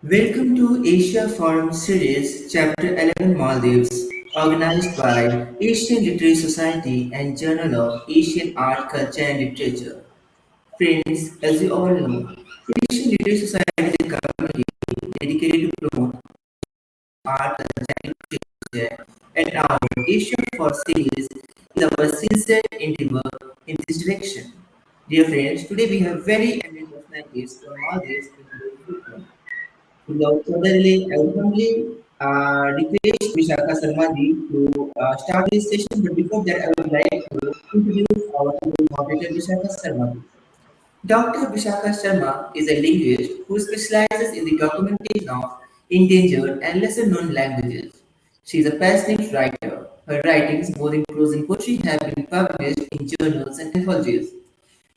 Welcome to Asia Forum Series, Chapter 11 Maldives, organized by Asian Literary Society and Journal of Asian Art, Culture and Literature. Friends, as you all know, Asian Literary Society is a community dedicated to promote art, culture and literature, and our Asia Forum series is our sincere endeavor in this direction. Dear friends, today we have very eminent personalities from Maldives in today's program. Without further delay, I would humbly request Vishaka Sarmadi to start this session. But before that, I would like to introduce our moderator, Vishaka Sarmadi. Dr. Vishaka Sharma is a linguist who specializes in the documentation of endangered and lesser known languages. She is a passionate writer. Her writings, both in prose and poetry, have been published in journals and anthologies.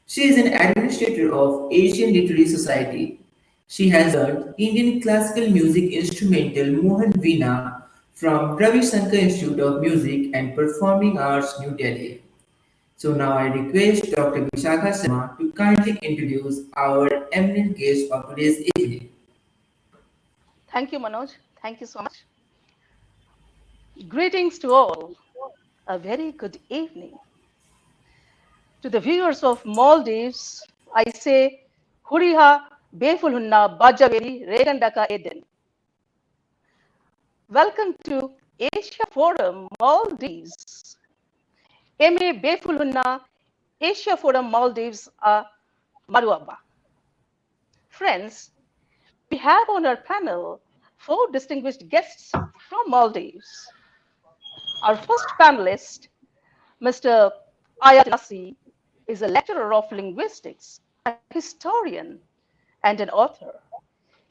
She is an administrator of Asian Literary Society. She has learned Indian classical music instrumental Mohan Veena from Ravi Shankar Institute of Music and Performing Arts, New Delhi. So now I request Dr. Vishakha Sharma to kindly introduce our eminent guest of today's evening. Thank you, Manoj. Thank you so much. Greetings to all. A very good evening. To the viewers of Maldives, I say, Huriha Befulhunna Bajaveri Regandaka Eden. Welcome to Asia Forum Maldives. Eme Befulhunna Asia Forum Maldives Maruaba. Friends, we have on our panel 4 distinguished guests from Maldives. Our first panelist, Mr. Iyaz Naseem, is a lecturer of linguistics, a historian, and an author.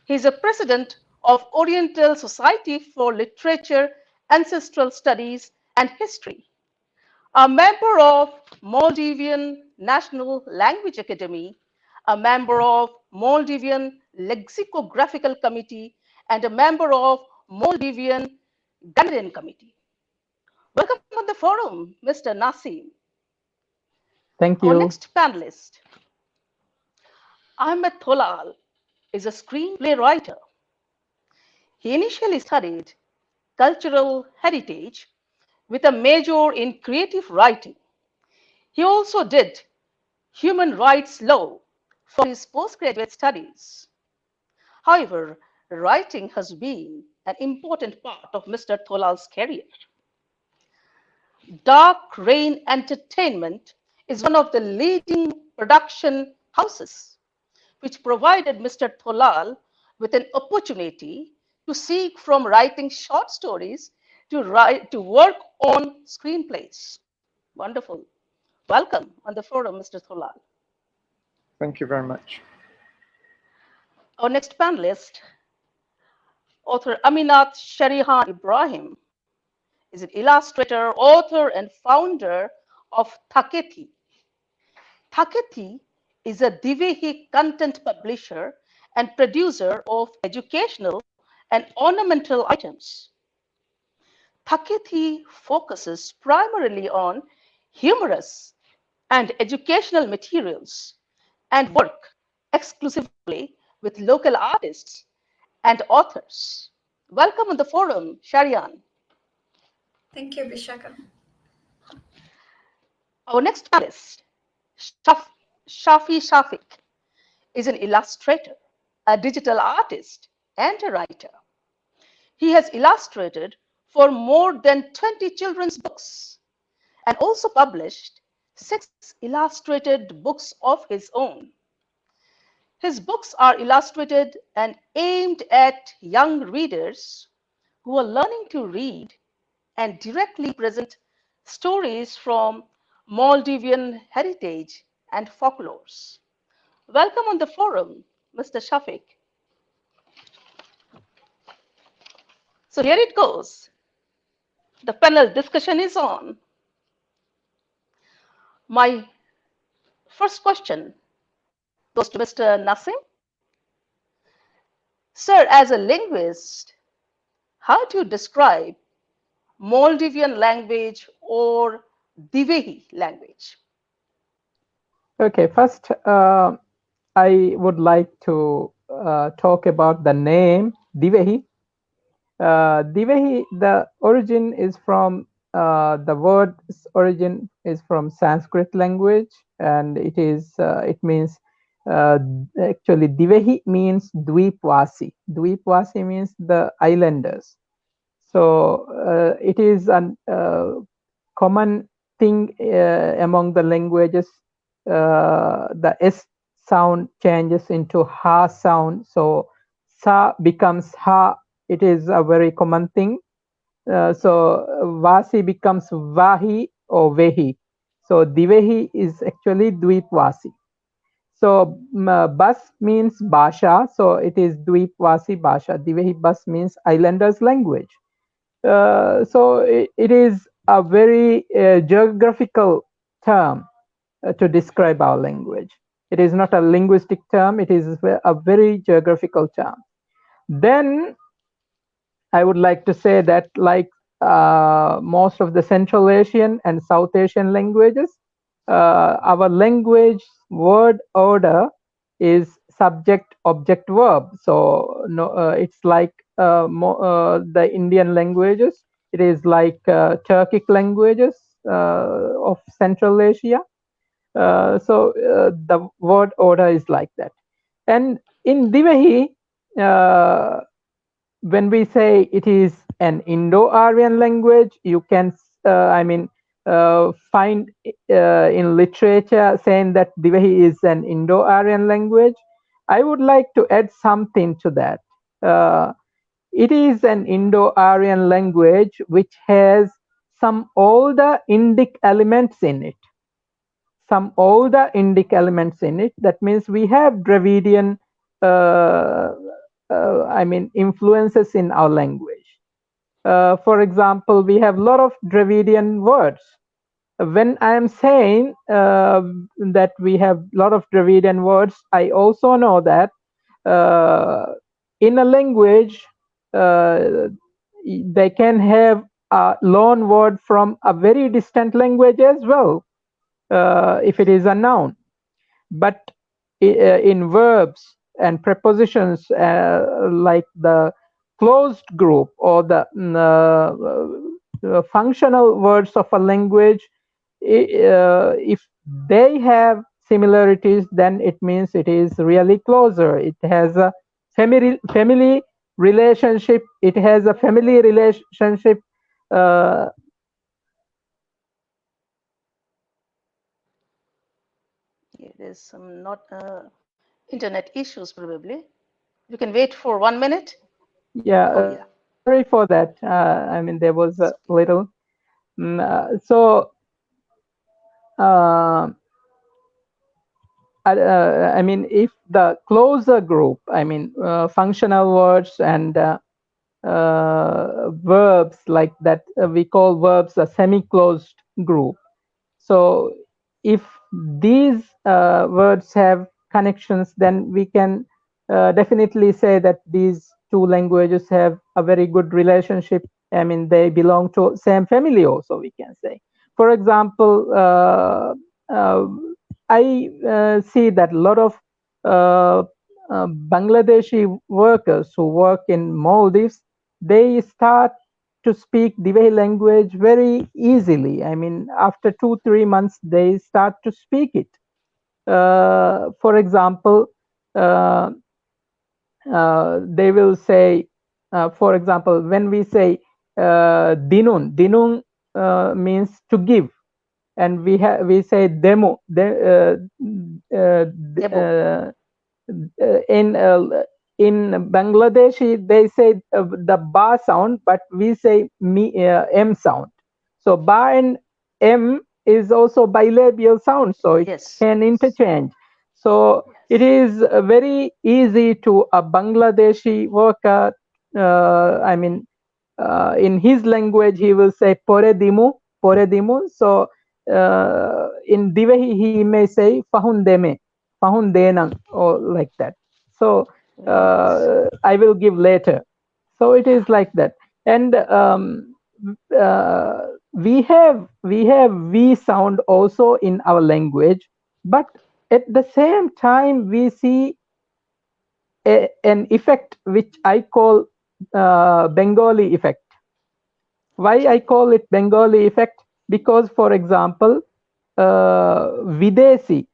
He is a president of Oriental Society for Literature, Ancestral Studies, and History, a member of Maldivian National Language Academy, a member of Maldivian Lexicographical Committee, and a member of Maldivian Ghanaian Committee. Welcome on the forum, Mr. Naseem. Thank Our you. next panelist, Ahmed Tholal, is a screenplay writer. He initially studied cultural heritage with a major in creative writing. He also did human rights law for his postgraduate studies. However, writing has been an important part of Mr. Tholal's career. Dark Rain Entertainment is one of the leading production houses, which provided Mr. Tholal with an opportunity to seek from writing short stories to work on screenplays. Wonderful. Welcome on the forum, Mr. Tholal. Thank you very much. Our next panelist, author Aminath Shareehan Ibrahim, is an illustrator, author, and founder of Thakethi. Takate is a Divehi content publisher and producer of educational and ornamental items. Thakethi focuses primarily on humorous and educational materials and work exclusively with local artists and authors. Welcome on the forum, Shareehan. Thank you, Vishaka. Our next panelist, Shafee Shafeeq, is an illustrator, a digital artist, and a writer. He has illustrated for more than 20 children's books and also published 6 illustrated books of his own. His books are illustrated and aimed at young readers who are learning to read and directly present stories from Maldivian heritage and folklores. Welcome on the forum, Mr. Shafeeq. So here it goes. The panel discussion is on. My first question goes to Mr. Naseem. Sir, as a linguist, how do you describe Maldivian language or Divehi language? Okay, first, I would like to talk about the name Divehi. Divehi, the origin is from the word's origin is from Sanskrit language, and it means actually Divehi means Dweepwasi. Dweepwasi means the islanders. So it is a common thing among the languages. The S sound changes into Ha sound. So Sa becomes Ha. It is a very common thing. So Vasi becomes Vahi or Vehi. So Divehi is actually Dweepwasi. So Bas means Basha. So it is Dweepwasi Basha. Divehi Bas means islanders language. So it is a very geographical term to describe our language. It is not a linguistic term. It is a very geographical term. Then I would like to say that, like most of the Central Asian and South Asian languages, our language word order is subject, object, verb. So no, it's like the Indian languages. It is like Turkic languages of Central Asia. The word order is like that. And in Divehi, when we say it is an Indo-Aryan language, you can, find in literature saying that Divehi is an Indo-Aryan language. I would like to add something to that. It is an Indo-Aryan language which has some older Indic elements in it. Some older Indic elements in it. That means we have Dravidian influences in our language. For example, we have a lot of Dravidian words. When I am saying that we have a lot of Dravidian words, I also know that in a language, they can have a loan word from a very distant language as well, if it is a noun. But in verbs and prepositions, like the closed group or the functional words of a language, if they have similarities, then it means it is really closer. It has a family relationship. It has a family relationship. There's some not internet issues probably. You can wait for 1 minute. Yeah, Oh, yeah. Sorry for that. There was a little. If the closer group, functional words and verbs like that, we call verbs a semi-closed group. So if these words have connections, then we can definitely say that these two languages have a very good relationship. They belong to same family also, we can say. For example, I see that a lot of Bangladeshi workers who work in Maldives, they start to speak Divehi language very easily. After 2-3 months, they start to speak it. For example, they will say, for example, when we say dinun, dinun means to give, and we say demo, in Bangladeshi they say the ba sound, but we say m sound. So ba and m is also bilabial sound, so it can interchange. So it is very easy to a Bangladeshi worker. In his language, he will say pore dimu, pore dimu. So in Divehi, he may say fahun deme, fahun denang, or like that. So I will give later. So it is like that. And we have V sound also in our language, but at the same time we see an effect which I call Bengali effect. Why I call it Bengali effect? Because, for example, Videsi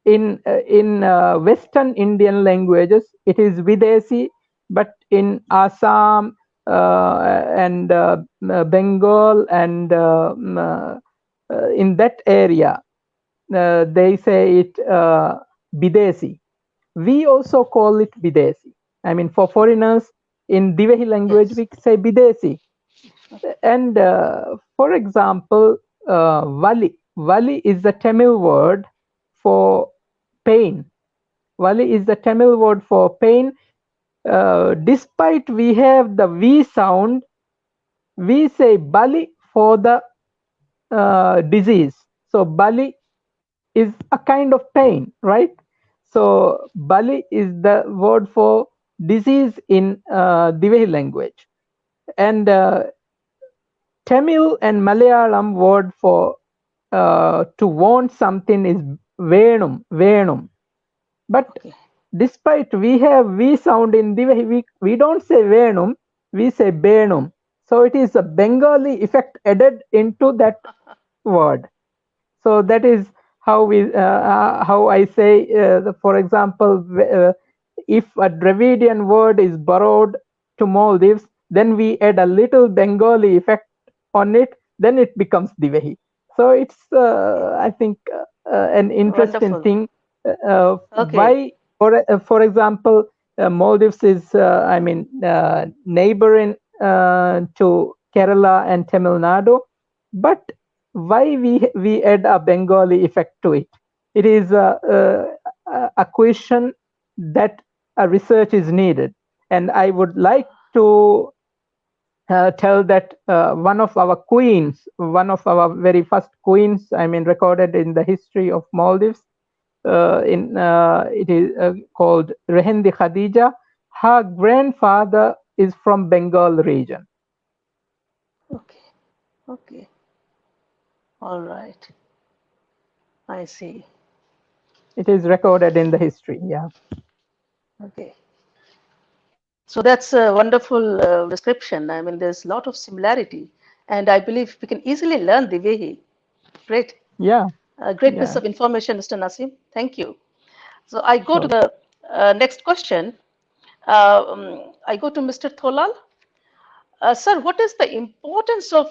in Western Indian languages, it is Videsi, but in Assam and Bengal and in that area, they say it Bidesi. We also call it Bidesi. I mean, for foreigners, in Divehi language, Yes. we say Bidesi. And for example, Vali. Vali is the Tamil word for pain. Vali is the Tamil word for pain. Despite we have the V sound, we say Bali for the disease. So Bali is a kind of pain, right? So Bali is the word for disease in Divehi language. And Tamil and Malayalam word for to want something is Venum, Venum. But Okay. despite we have V sound in Divehi, we don't say Venum, we say Benum. So it is a Bengali effect added into that word. So that is how we how I say, for example, if a Dravidian word is borrowed to Maldives, then we add a little Bengali effect on it, then it becomes Divehi. So it's I think an interesting Wonderful. thing. Okay. Why, for example, Maldives is I mean neighboring to Kerala and Tamil Nadu, but why we add a Bengali effect to it? It is a question that a research is needed, and I would like to tell that one of our queens, one of our very first queens, I mean, recorded in the history of Maldives, it is called Rehendi Khadija. Her grandfather is from Bengal region. Okay. Okay. All right. I see. It is recorded in the history. Yeah. Okay. So that's a wonderful description. I mean, there's a lot of similarity, and I believe we can easily learn the way. Great. Yeah. Great piece Yeah. of information, Mr. Naseem. Thank you. So I go to Sure. the next question. I go to Mr. Tholal. Sir, what is the importance of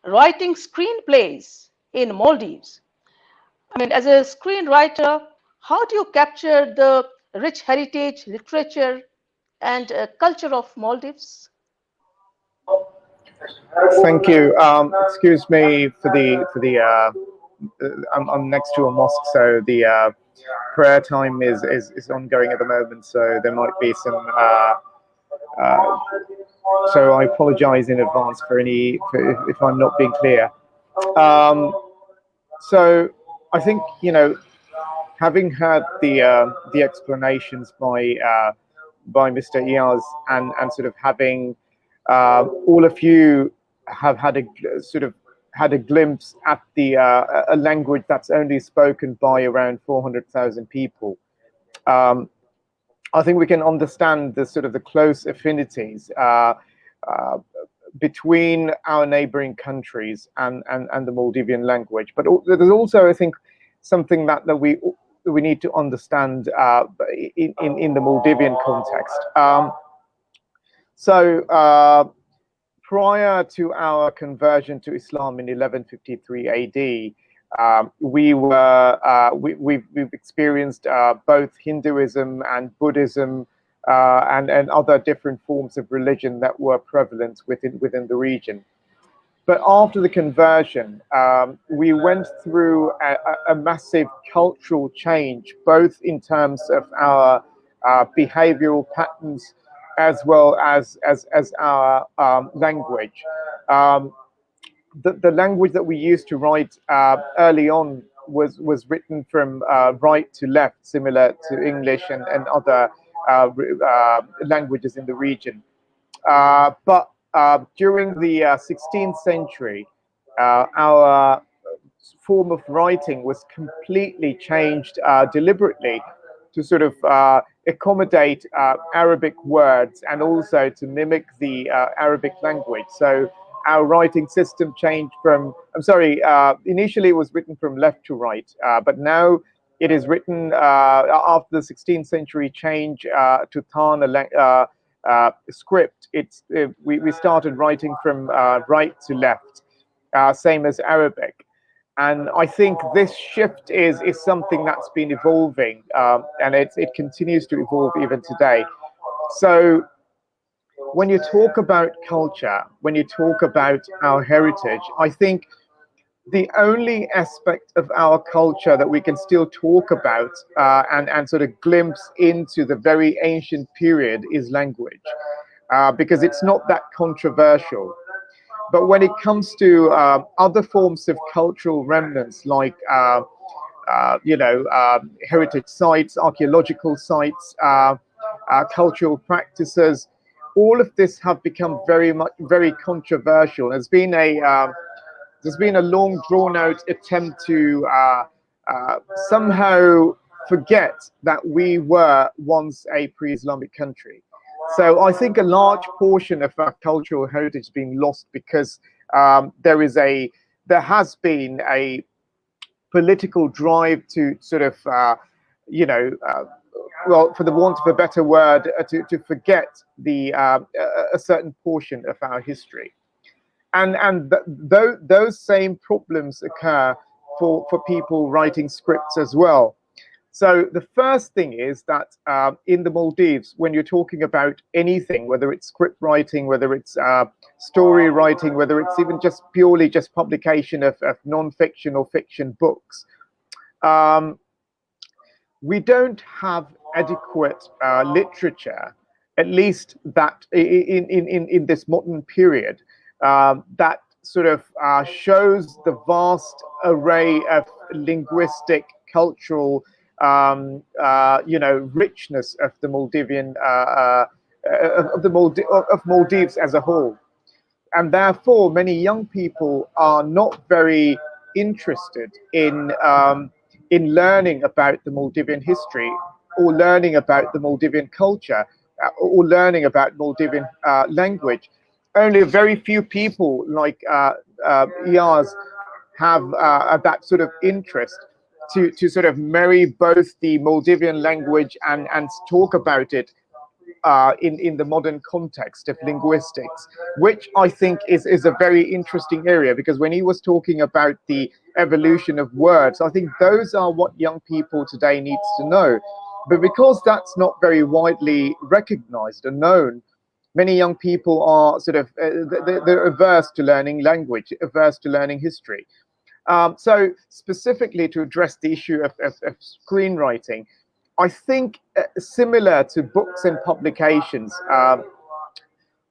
writing screenplays in Maldives? I mean, as a screenwriter, how do you capture the rich heritage, literature, and culture of Maldives? Thank you. Excuse me for the. I'm next to a mosque, so the prayer time is ongoing at the moment. So there might be some. Uh, so I apologise in advance for any if I'm not being clear. Um, so I think having heard the explanations by Mr. Iyaz and sort of having all of you have had a sort of had a glimpse at the a language that's only spoken by around 400,000 people. Um, I think we can understand the sort of the close affinities uh, between our neighboring countries and the Maldivian language. But there's also, I think, something that we need to understand in the Maldivian context. Prior to our conversion to Islam in 1153 AD, we've experienced both Hinduism and Buddhism and other different forms of religion that were prevalent within the region. But after the conversion, we went through a massive cultural change, both in terms of our behavioral patterns as well as our language. Um, the language that we used to write early on was written from right to left, similar to English and other languages in the region. But during the 16th century, our form of writing was completely changed deliberately sort of accommodate Arabic words and also to mimic the Arabic language. So our writing system changed from, I'm sorry, initially it was written from left to right, but now it is written after the 16th century change to Tana script. We started writing from right to left, same as Arabic. And I think this shift is something that's been evolving, and it continues to evolve even today. So when you talk about culture, when you talk about our heritage, I think the only aspect of our culture that we can still talk about and sort of glimpse into the very ancient period is language, because it's not that controversial. But when it comes to other forms of cultural remnants, like heritage sites, archaeological sites, cultural practices, all of this have become very controversial. There's been a long drawn out attempt to somehow forget that we were once a pre-Islamic country. So I think a large portion of our cultural heritage is being lost because there has been a political drive to sort of, well, for the want of a better word, to forget a certain portion of our history. And those same problems occur for people writing scripts as well. So the first thing is that in the Maldives, when you're talking about anything, whether it's script writing, whether it's story writing, whether it's even just purely just publication of non-fiction or fiction books, we don't have adequate literature, at least that in this modern period, that sort of shows the vast array of linguistic, cultural, richness of the Maldivian of Maldives as a whole. And therefore many young people are not very interested in learning about the Maldivian history, or learning about the Maldivian culture, or learning about Maldivian language. Only a very few people like Iyaz have that sort of interest to sort of marry both the Maldivian language and talk about it in the modern context of linguistics, which I think is a very interesting area, because when he was talking about the evolution of words, I think those are what young people today needs to know. But because that's not very widely recognized and known, many young people are sort of they're averse to learning language, averse to learning history. So specifically to address the issue of screenwriting, I think similar to books and publications,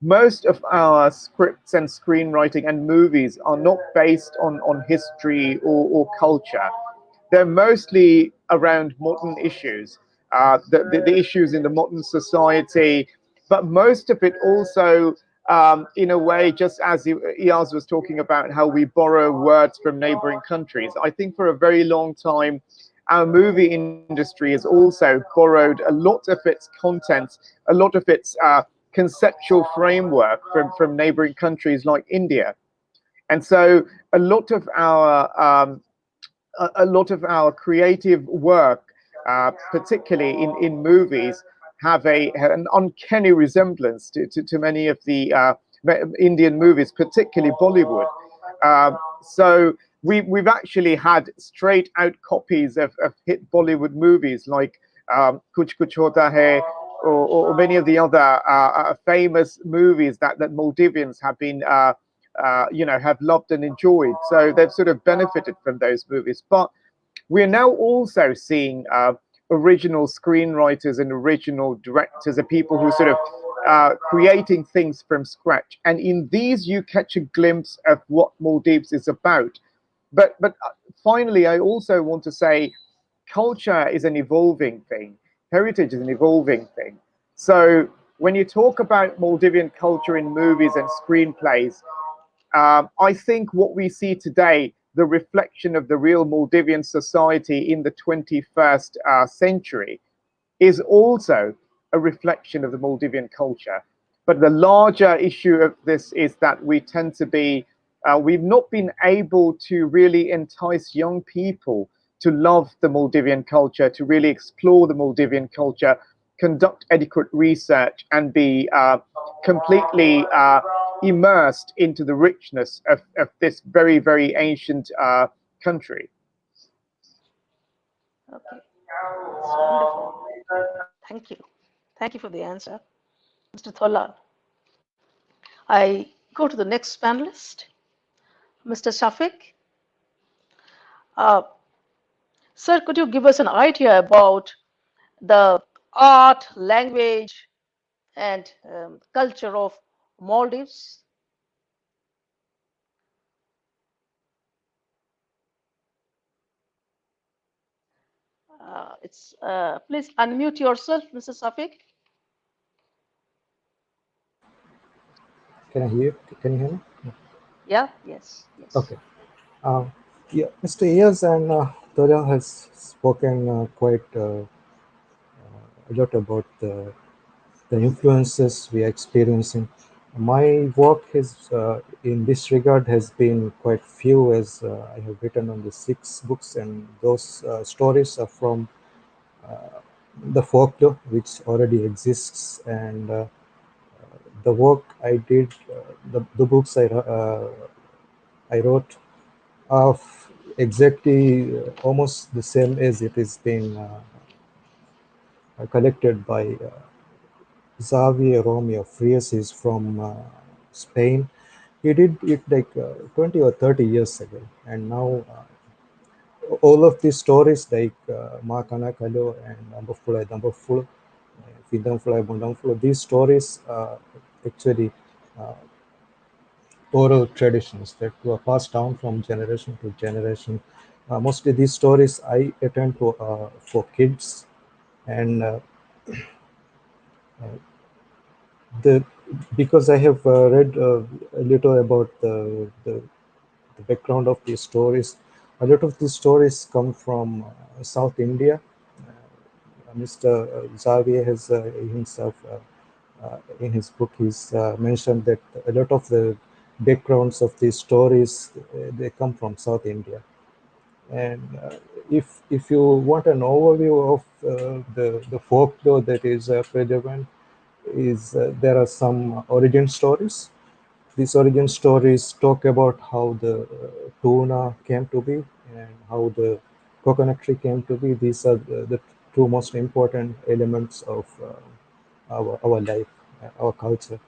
most of our scripts and screenwriting and movies are not based on history or culture. They're mostly around modern issues, the issues in the modern society, but most of it also, in a way, just as Iyaz was talking about how we borrow words from neighboring countries, I think for a very long time, our movie industry has also borrowed a lot of its content, a lot of its conceptual framework from neighboring countries like India. And so a lot of our creative work, particularly in movies, have an uncanny resemblance to many of the Indian movies, particularly Bollywood. So we've actually had straight out copies of hit Bollywood movies like Kuch Kuch Hota Hai, or many of the other famous movies that Maldivians have been have loved and enjoyed. So they've sort of benefited from those movies. But we're now also seeing original screenwriters and original directors, are people who sort of creating things from scratch. And in these, you catch a glimpse of what Maldives is about. But finally, I also want to say culture is an evolving thing. Heritage is an evolving thing. So when you talk about Maldivian culture in movies and screenplays, I think what we see today, the reflection of the real Maldivian society in the 21st century, is also a reflection of the Maldivian culture. But the larger issue of this is that we tend to be, we've not been able to really entice young people to love the Maldivian culture, to really explore the Maldivian culture, conduct adequate research, and be completely immersed into the richness of this very, very ancient country. Okay, that's wonderful. Thank you. Thank you for the answer, Mr. Tholal. I go to the next panelist, Mr. Shafeeq. Uh, Sir, could you give us an idea about the art, language, and culture of Maldives? Please unmute yourself, Mr. Shafeeq. Can I hear? Can you hear me? Yeah, yes, yes. Okay. Yeah, Mr. Iyaz and Tholal has spoken quite a lot about the influences we are experiencing. My work has, in this regard, has been quite few, as I have written on the 6 books, and those stories are from the folklore, which already exists, and the work I did, the books I wrote of exactly almost the same as it is being collected by Xavier Romeo Frias is from Spain. He did it like 20 or 30 years ago, and now all of these stories like Ma Kanakalo and Ambafula Dambafula, Fidamfula Bundamfula, these stories are actually uh, oral traditions that were passed down from generation to generation. Mostly these stories I attend to for kids, and the because I have read a little about the background of these stories. A lot of these stories come from South India. Mr. Xavier has himself, in his book, he's mentioned that a lot of the backgrounds of these stories, they come from South India. And if you want an overview of the folklore that is prevalent, is there are some origin stories. These origin stories talk about how the tuna came to be and how the coconut tree came to be. These are the two most important elements of our life, our culture,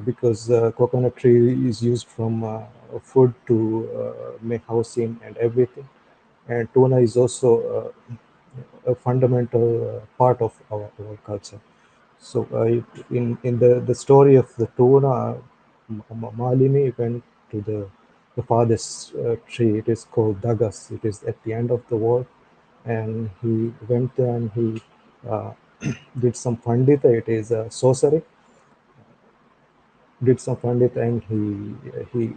because coconut tree is used from food to make housing and everything. And tuna is also a fundamental part of our culture. So in the story of the tuna, Malini went to the farthest tree. It is called Dagas. It is at the end of the world, and he went there and he uh, did some pandita. It is sorcery. Did some pandita, and he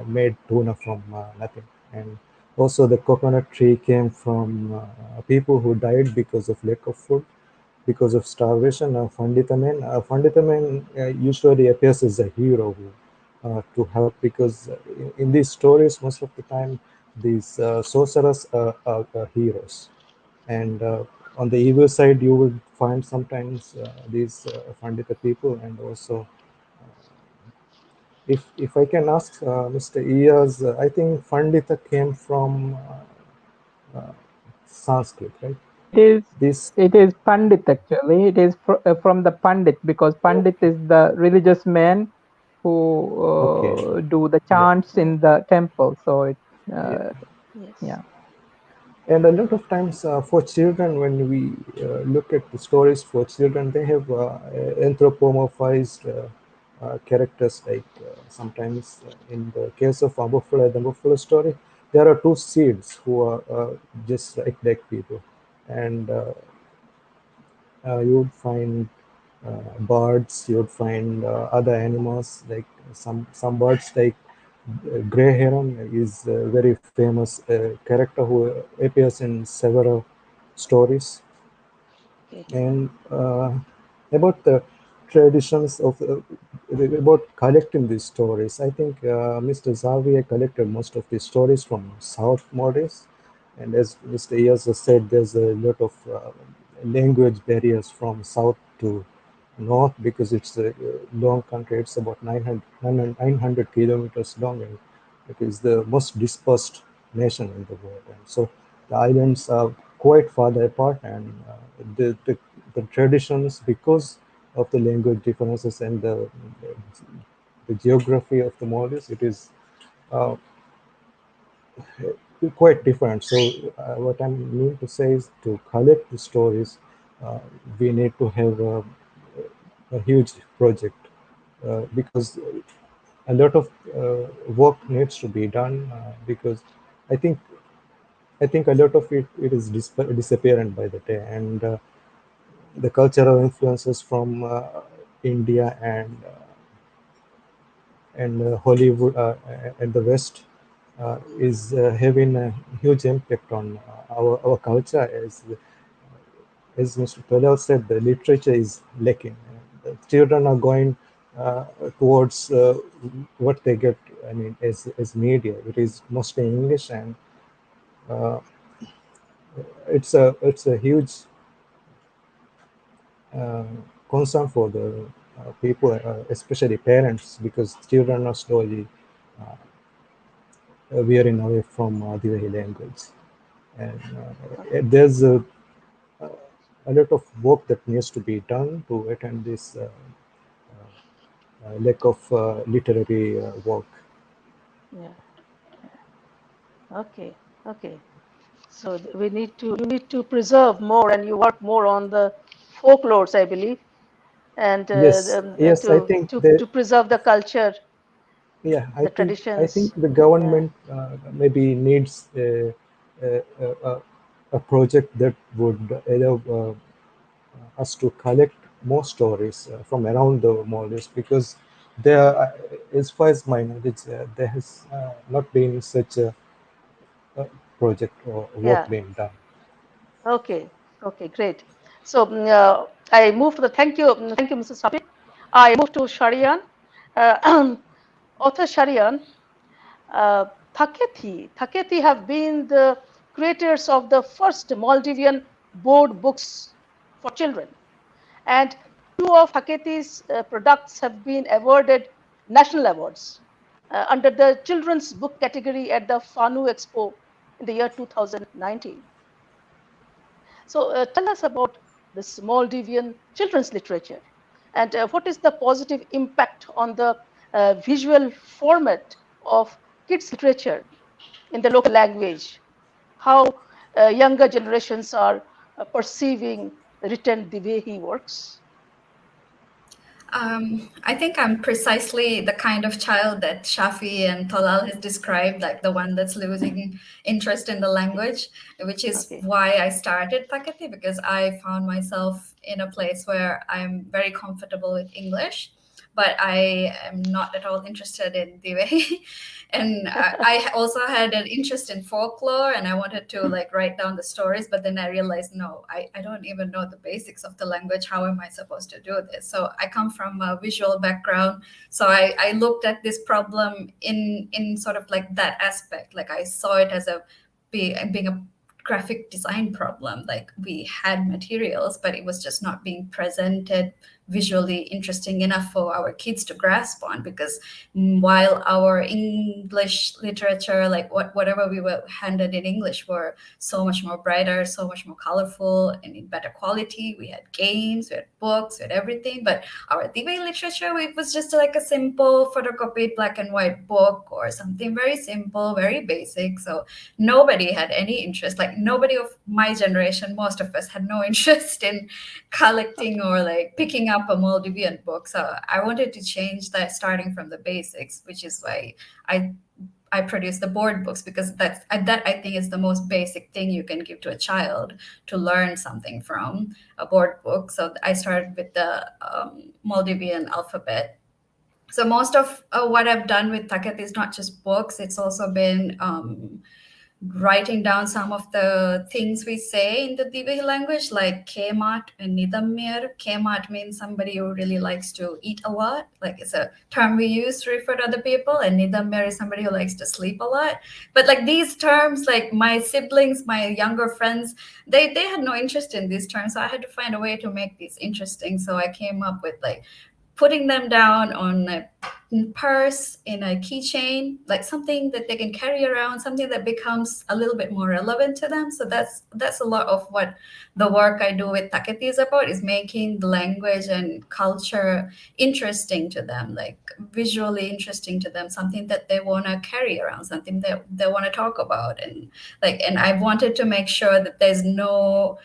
made tuna from nothing. And also the coconut tree came from people who died because of lack of food, because of starvation. Pandita man usually appears as a hero to help, because in these stories, most of the time, these sorcerers are heroes. And on the evil side, you will find sometimes these Pandita people. And also, if I can ask Mr. Iyaz, I think Pandita came from Sanskrit, right? It is This, it is Pandit actually. It is from the Pandit, because Pandit is the religious man who okay, do the yeah, chants in the temple. So it yeah. Yes. yeah. And a lot of times for children, when we look at the stories for children, they have anthropomorphized characters. Like sometimes in the case of Abufula, the Abufula story, there are two seeds who are just like people. And you would find birds, you would find other animals, like some birds like gray heron is a very famous character who appears in several stories. Okay. And about the traditions of about collecting these stories, I think Mr. Xavier collected most of the stories from South Maldives, and as Mr. Iyaz said, there's a lot of language barriers from south to north because it's a long country. It's about 900 kilometers long, and it is the most dispersed nation in the world. And so the islands are quite farther apart, and the traditions, because of the language differences and the geography of the Maldives, it is uh, quite different. So what I mean to say is, to collect the stories, we need to have a huge project because a lot of work needs to be done because I think I think a lot of it is disappearing by the day, and the cultural influences from India and Hollywood and the West is having a huge impact on our culture. As Mr. Tholal said, the literature is lacking. The children are going towards what they get. I mean, as media, it is mostly English, and uh, it's a huge uh, concern for the people, especially parents, because children are slowly veering away from the Wahi language. And there's a lot of work that needs to be done to attend this lack of literary work. Yeah. Okay. Okay. So we need to, you need to preserve more, and you work more on the folklores, I believe, and Yes, yes, I think that, to preserve the culture, yeah, the I traditions. think the Yeah. government maybe needs a project that would allow us to collect more stories from around the Maldives, because there, as far as my knowledge, there has not been such a project or work Yeah. being done. Okay. Okay. Great. So I move to the thank you, Mrs. Shafeeq. I move to Shareehan. Uh, author Shareehan, uh, Thakethi have been the creators of the first Maldivian board books for children, and two of Thakethi's products have been awarded national awards under the children's book category at the FANU Expo in the year 2019. So tell us about this Maldivian children's literature, and what is the positive impact on the visual format of kids' literature in the local language, how younger generations are perceiving written the way he works. I think I'm precisely the kind of child that Shafi and Tolal has described, like the one that's losing interest in the language, which is Okay. why I started Takate, because I found myself in a place where I'm very comfortable with English, but I am not at all interested in Divehi. And I also had an interest in folklore, and I wanted to like write down the stories, but then I realized, no, I don't even know the basics of the language. How am I supposed to do this? So I come from a visual background, so I looked at this problem in sort of like that aspect. Like I saw it as being a graphic design problem. Like we had materials, but it was just not being presented visually interesting enough for our kids to grasp on, because while our English literature, like whatever we were handed in English, were so much more brighter, so much more colorful, and in better quality. We had games, we had books, we had everything. But our Tibetan literature, it was just like a simple photocopied black and white book or something very simple, very basic. So nobody had any interest. Like nobody of my generation, most of us had no interest in collecting or like picking up a Maldivian book. So I wanted to change that, starting from the basics, which is why I I produce the board books, because that I think is the most basic thing you can give to a child to learn something from, a board book. So I started with the Maldivian alphabet. So most of what I've done with Takate is not just books; it's also been writing down some of the things we say in the Divehi language, like kemat and nidamir. Kemat means somebody who really likes to eat a lot. Like it's a term we use to refer to other people. And nidamir is somebody who likes to sleep a lot. But like these terms, like my siblings, my younger friends, they had no interest in these terms. So I had to find a way to make these interesting. So I came up with like putting them down on a purse, in a keychain, like something that they can carry around, something that becomes a little bit more relevant to them. So that's a lot of what the work I do with Takate is about, is making the language and culture interesting to them, like visually interesting to them, something that they want to carry around, something that they want to talk about. And I wanted to make sure that there's no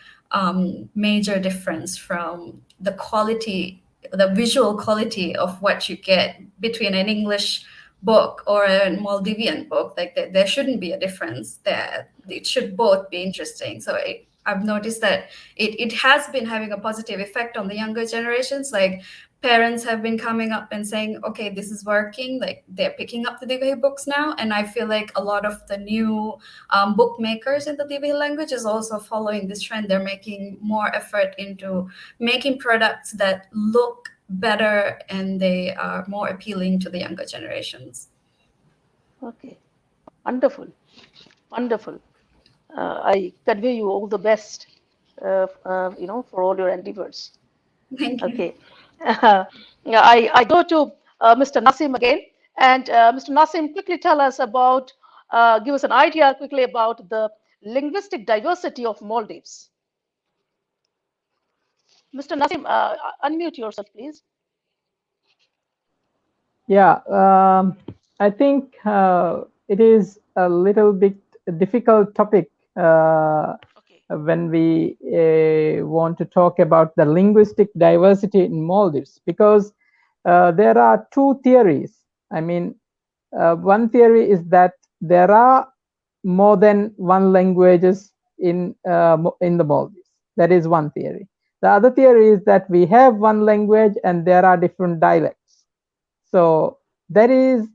major difference from the quality, the visual quality of what you get between an English book or a Maldivian book. Like there shouldn't be a difference there. It should both be interesting. So I've noticed that it has been having a positive effect on the younger generations. Like parents have been coming up and saying, okay, this is working. Like they're picking up the Divehi books now. And I feel like a lot of the new bookmakers in the Divehi language is also following this trend. They're making more effort into making products that look better and they are more appealing to the younger generations. Okay, wonderful, wonderful. I convey you all the best, for all your endeavors. Thank you. Okay. Yeah, I go to Mr. Naseem again. And Mr. Naseem, quickly tell us about, give us an idea quickly about the linguistic diversity of Maldives. Mr. Naseem, unmute yourself, please. Yeah, I think it is a little bit difficult topic Okay. when we want to talk about the linguistic diversity in Maldives, because there are two theories. I mean, one theory is that there are more than one languages in the Maldives. That is one theory. The other theory is that we have one language and there are different dialects. So there is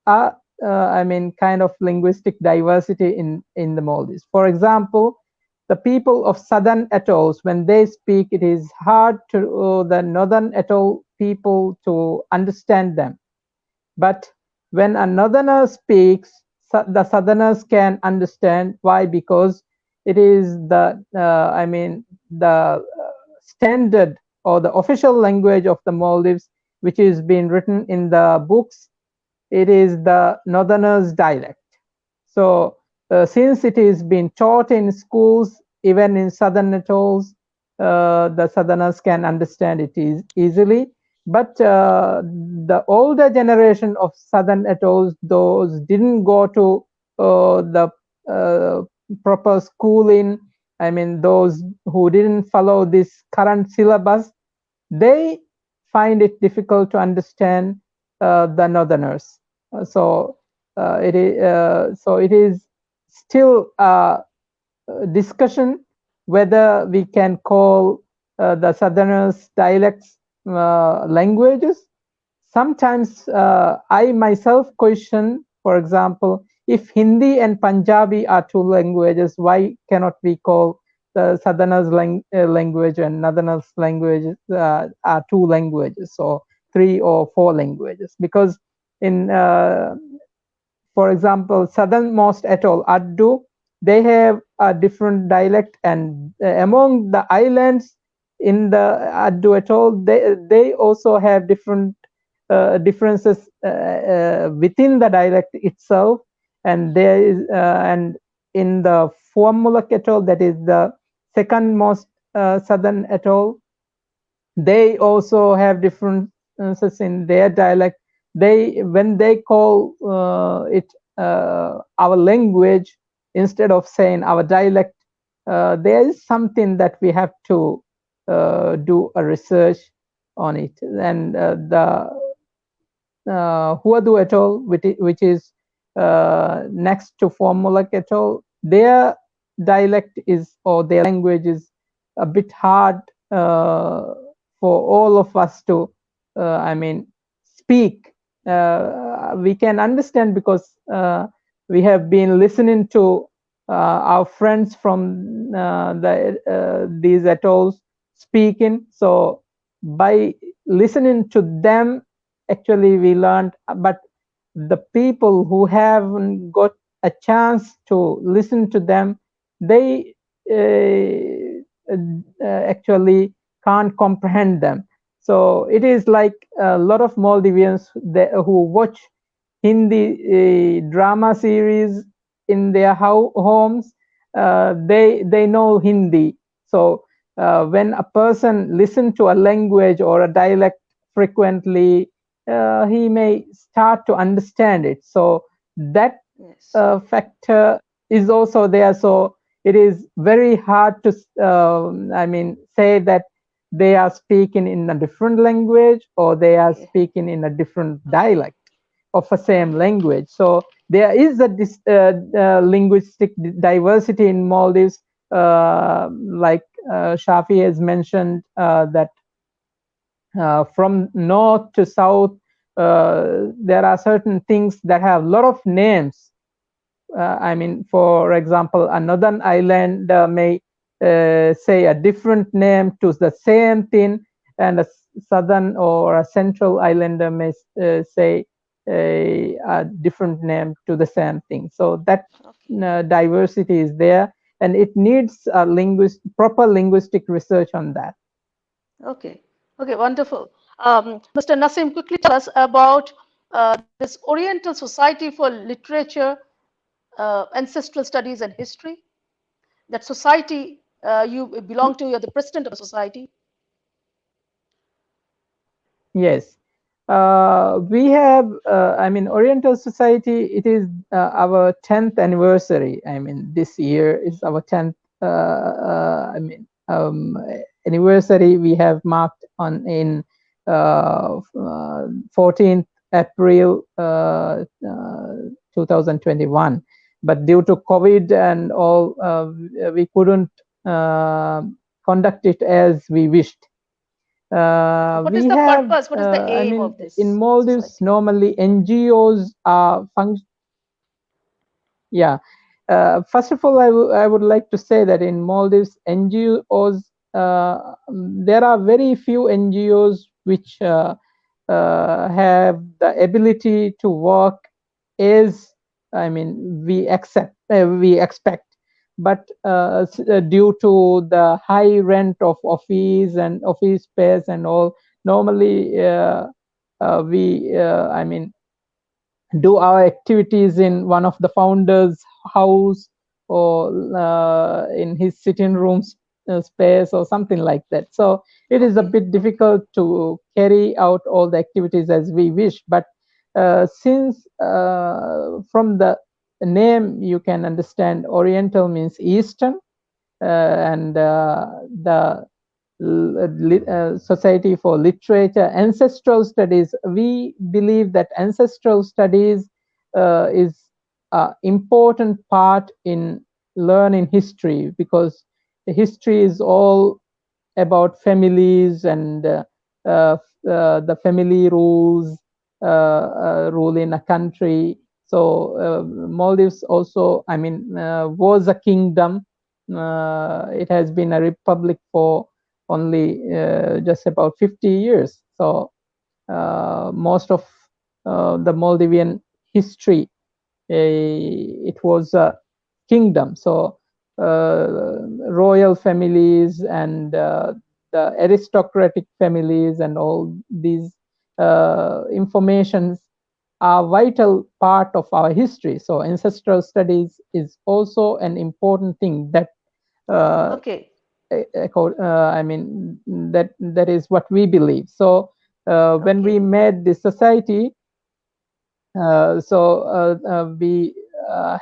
a I mean, kind of linguistic diversity in the Maldives. For example, the people of southern atolls, when they speak, it is hard to the northern atoll people to understand them. But when a northerner speaks, the southerners can understand. Why? Because it is the I mean, the standard or the official language of the Maldives, which is being written in the books. It is the northerners' dialect. So since it is being taught in schools, even in southern atolls, the southerners can understand it easily. But the older generation of southern atolls, those didn't go to the proper schooling. I mean, those who didn't follow this current syllabus, they find it difficult to understand the northerners. So it is still a discussion whether we can call the southerners dialects languages. Sometimes I myself question, for example, if Hindi and Punjabi are two languages, why cannot we call the southerners language and northerners language are two languages, or three or four languages? Because in for example, southernmost atoll Addu, they have a different dialect, and among the islands in the Addu atoll, they also have different differences within the dialect itself. And there is and in the Fuamulak atoll, that is the second most southern atoll, they also have differences in their dialect. When they call it our language instead of saying our dialect, there is something that we have to do a research on it. And the Huadu atoll, which is next to Formulak atoll, their dialect is, or their language is, a bit hard for all of us to, I mean, speak. We can understand because we have been listening to our friends from these atolls speaking. So by listening to them, actually we learned. But the people who haven't got a chance to listen to them, they actually can't comprehend them. So it is like a lot of Maldivians who watch Hindi drama series in their homes. They know Hindi. So when a person listens to a language or a dialect frequently, he may start to understand it. So that Yes. factor is also there. So it is very hard to, say that they are speaking in a different language or they are speaking in a different dialect of a same language. So there is a linguistic diversity in Maldives, like Shafee has mentioned, that from north to south, there are certain things that have a lot of names. For example, a northern island may say a different name to the same thing, and a southern or a central islander may say a different name to the same thing. So that diversity is there, and it needs a proper linguistic research on that. Okay, okay, wonderful. Mr. Naseem, quickly tell us about this Oriental Society for Literature, Ancestral Studies and History. That society you belong to, you're the president of the society. Yes. We have, Oriental Society, it is our 10th anniversary. This year is our 10th, anniversary. We have marked in 14th April 2021. But due to COVID and all, we couldn't conduct it as we wished. What is the purpose? What is the aim of this? In Maldives, society? normally NGOs are first of all, I would like to say that in Maldives, NGOs, there are very few NGOs which have the ability to work as we expect. But due to the high rent of office and office space and all, normally we do our activities in one of the founders' house or in his sitting room space or something like that. So it is a bit difficult to carry out all the activities as we wish. But since from the name you can understand Oriental means Eastern, and the Society for Literature, Ancestral Studies, we believe that ancestral studies is an important part in learning history, because the history is all about families and the family rules rule in a country. So Maldives also, was a kingdom. It has been a republic for only just about 50 years. So most of the Maldivian history, it was a kingdom. So royal families and the aristocratic families and all these informations are vital part of our history. So ancestral studies is also an important thing that that is what we believe. So when we made this society, we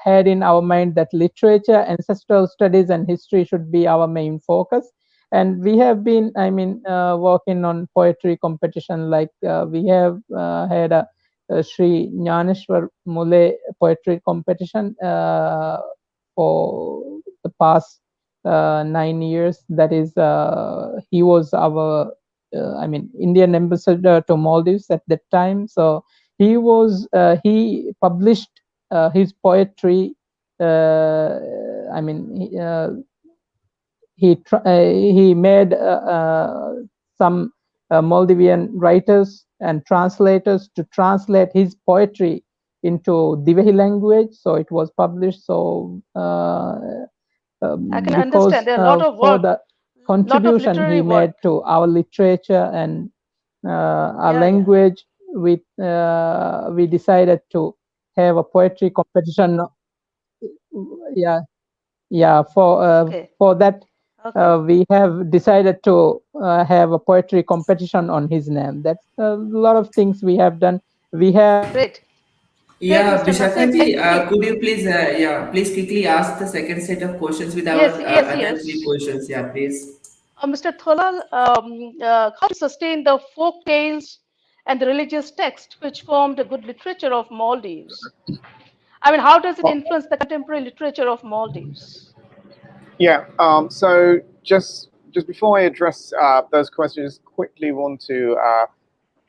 had in our mind that literature, ancestral studies, and history should be our main focus. And we have been, working on poetry competition. Like we have had a Sri Jnaneshwar Mule poetry competition for the past 9 years. That is, he was our, Indian ambassador to Maldives at that time. So he published his poetry I mean, he made some Maldivian writers and translators to translate his poetry into Divehi language, so it was published. So I can because understand. There are a lot of for work, the lot of contribution literary he made work. to our literature and our Yeah, language, we decided to have a poetry competition. Yeah, yeah. Okay. For that, Okay. we have decided to have a poetry competition on his name. That's a lot of things we have done. We have Great. Great, Yeah, Mr. Naseem. Bishafati, Actually, could you please, yeah, please quickly ask the second set of questions with our yes, yes, other yes. three questions? Yeah, please. Mr. Tholal, how to sustain the folk tales and the religious text which form the good literature of Maldives? I mean, how does it Well, influence the contemporary literature of Maldives? yeah. So just before I address those questions, just quickly want to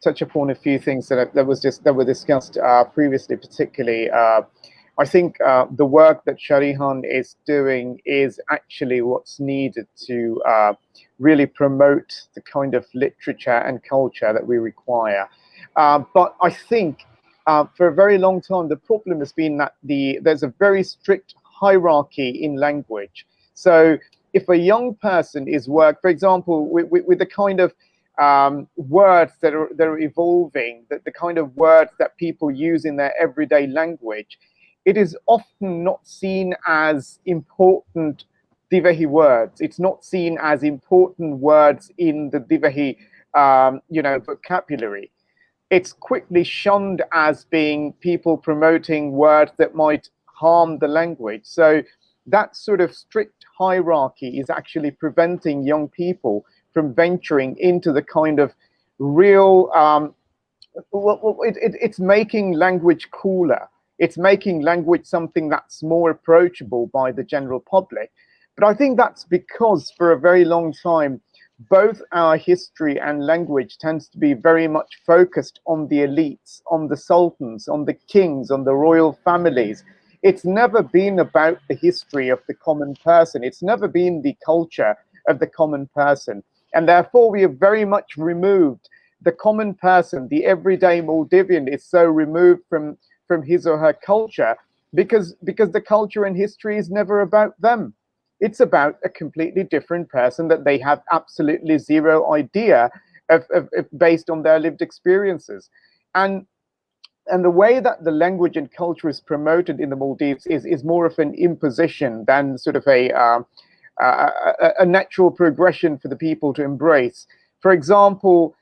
touch upon a few things that were discussed previously. Particularly, I think the work that Shareehan is doing is actually what's needed to really promote the kind of literature and culture that we require. But I think for a very long time the problem has been that there's a very strict hierarchy in language. So if a young person is for example, with the kind of words that are evolving, the kind of words that people use in their everyday language, it is often not seen as important Divehi words. It's not seen as important words in the Divehi, vocabulary. It's quickly shunned as being people promoting words that might harm the language. So that sort of strict hierarchy is actually preventing young people from venturing into the kind of real it's making language cooler. It's making language something that's more approachable by the general public. But I think that's because for a very long time, both our history and language tends to be very much focused on the elites, on the sultans, on the kings, on the royal families. It's never been about the history of the common person. It's never been the culture of the common person. And therefore, we have very much removed the common person. The everyday Maldivian is so removed from his or her culture because the culture and history is never about them. It's about a completely different person that they have absolutely zero idea of based on their lived experiences. And the way that the language and culture is promoted in the Maldives is more of an imposition than sort of a natural progression for the people to embrace. For example,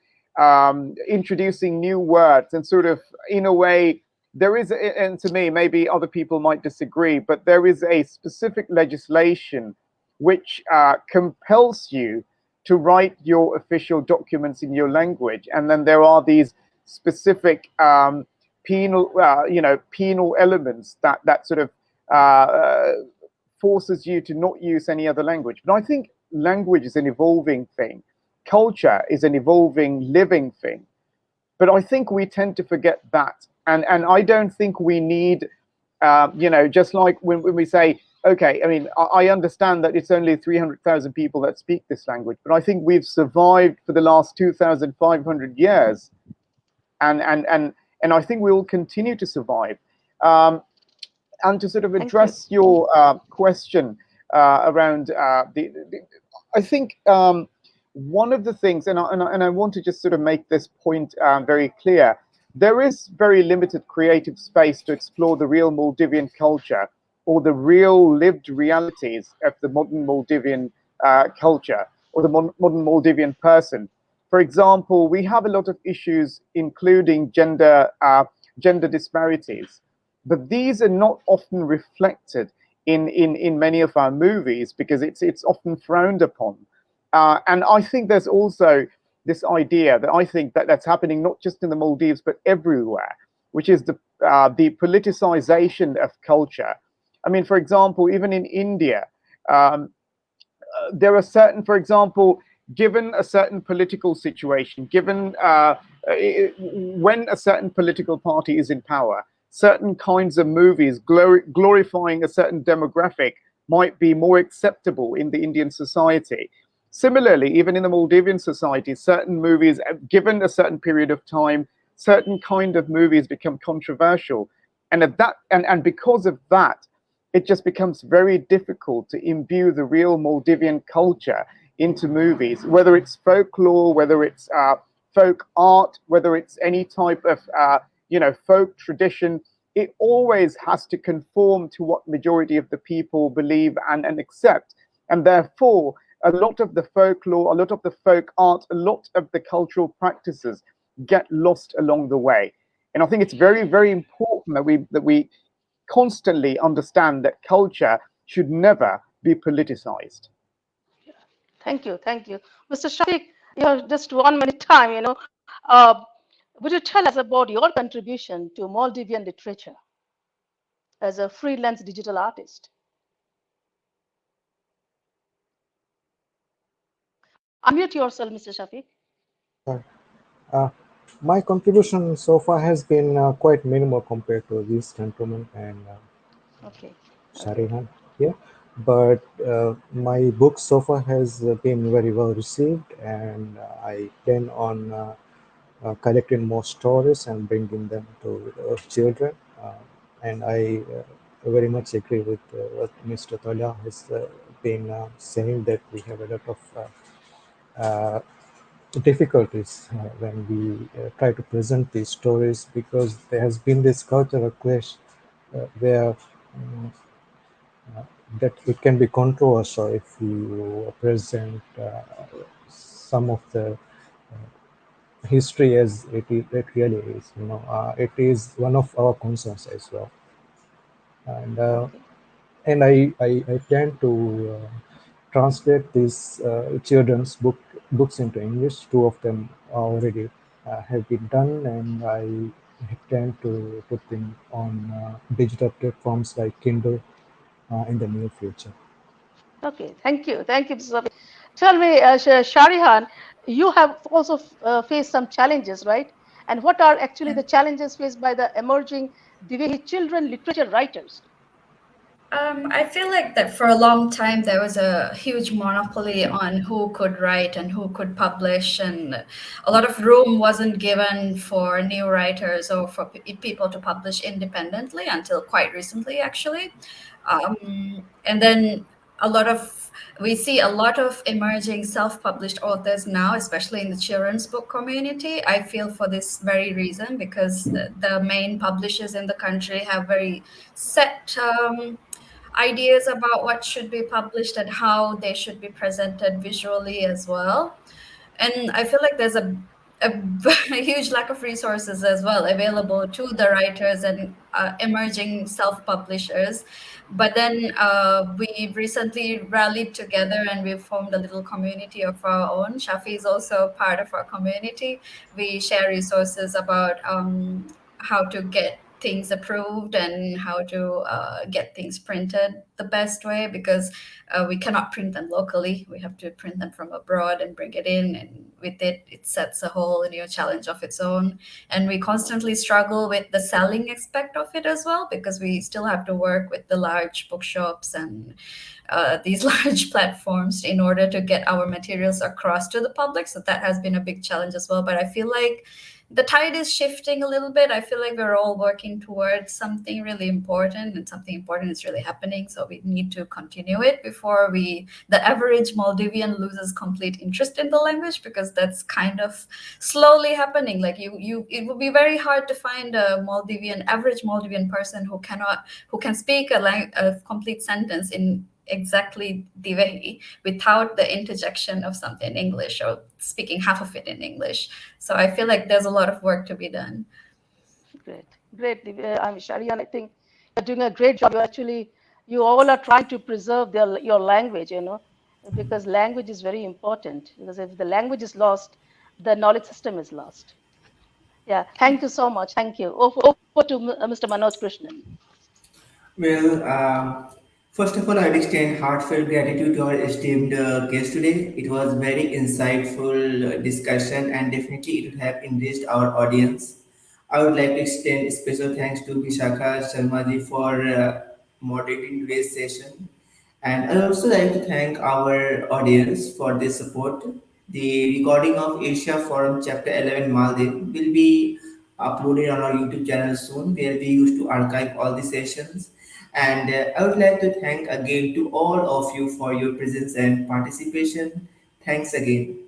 introducing new words and sort of, in a way, there is, and to me, maybe other people might disagree, but there is a specific legislation which compels you to write your official documents in your language. And then there are these specific penal elements that sort of forces you to not use any other language. But I think language is an evolving thing. Culture is an evolving, living thing. But I think we tend to forget that. And I don't think we need, just like when we say, okay, I mean, I understand that it's only 300,000 people that speak this language, but I think we've survived for the last 2,500 years. And I think we will continue to survive. And to sort of address your question around I think one of the things, and I want to just sort of make this point very clear, there is very limited creative space to explore the real Maldivian culture or the real lived realities of the modern Maldivian culture or the modern Maldivian person. For example, we have a lot of issues, including gender disparities. But these are not often reflected in many of our movies because it's often frowned upon. And I think there's also this idea that I think that's happening not just in the Maldives but everywhere, which is the politicization of culture. I mean, for example, even in India, there are certain, for example, given a certain political situation, given when a certain political party is in power, certain kinds of movies glorifying a certain demographic might be more acceptable in the Indian society. Similarly, even in the Maldivian society, certain movies, given a certain period of time, certain kind of movies become controversial. And at that and because of that, it just becomes very difficult to imbue the real Maldivian culture into movies, whether it's folklore, whether it's folk art, whether it's any type of folk tradition. It always has to conform to what majority of the people believe and accept, and therefore a lot of the folklore, a lot of the folk art, a lot of the cultural practices get lost along the way. And I think it's very, very important that we constantly understand that culture should never be politicized. Thank you. Mr. Shafiq, you have just 1 minute time. Would you tell us about your contribution to Maldivian literature as a freelance digital artist? Unmute yourself, Mr. Shafiq. Sorry. Uh, my contribution so far has been quite minimal compared to these gentlemen and Okay. Shareehan here, but my book so far has been very well received, and I plan on collecting more stories and bringing them to children. And I very much agree with what Mr. Tholal has been saying, that we have a lot of uh, difficulties when we try to present these stories, because there has been this cultural clash where that it can be controversial if you present some of the history as it really is. It is one of our concerns as well, and Okay. I plan to translate these children's books into English. Two of them already have been done, and I plan to put them on digital platforms like Kindle in the near future. Okay. Thank you, Mr. Shafiq. Tell me, Sharihan, you have also faced some challenges, right? And what are actually the challenges faced by the emerging Divehi children literature writers? I feel like that for a long time there was a huge monopoly on who could write and who could publish, and a lot of room wasn't given for new writers or for people to publish independently until quite recently, actually. And then a lot of we see a lot of emerging self-published authors now, especially in the children's book community. I feel for this very reason, because the main publishers in the country have very set ideas about what should be published and how they should be presented visually as well. And I feel like there's a a huge lack of resources as well available to the writers and emerging self-publishers. But then we recently rallied together and we formed a little community of our own. Shafi is also part of our community. We share resources about how to get things approved and how to get things printed the best way, because we cannot print them locally. We have to print them from abroad and bring it in, and with it, it sets a whole new challenge of its own. And we constantly struggle with the selling aspect of it as well, because we still have to work with the large bookshops and these large platforms in order to get our materials across to the public. So that has been a big challenge as well. But I feel like the tide is shifting a little bit. I feel like we're all working towards something really important, and something important is really happening. So we need to continue it before the average Maldivian loses complete interest in the language, because that's kind of slowly happening. Like it would be very hard to find a average Maldivian person who can speak a complete sentence in exactly Divehi without the interjection of something in English, or speaking half of it in English. So I feel like there's a lot of work to be done. Great. I'm Sharian. I think you're doing a great job. You all are trying to preserve your language, because language is very important. Because if the language is lost, the knowledge system is lost. Yeah. Thank you so much. Thank you. Over to Mr. Manoj Krishnan. Well, first of all, I'd extend heartfelt gratitude to our esteemed guest today. It was very insightful discussion, and definitely it would have enriched our audience. I would like to extend special thanks to Vishakha Sharma ji for moderating today's session. And I also like to thank our audience for their support. The recording of Asia Forum Chapter 11 Maldives will be uploaded on our YouTube channel soon, where we used to archive all the sessions. And I would like to thank again to all of you for your presence and participation. Thanks again.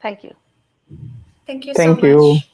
Thank you. Thank you so Thank you. much.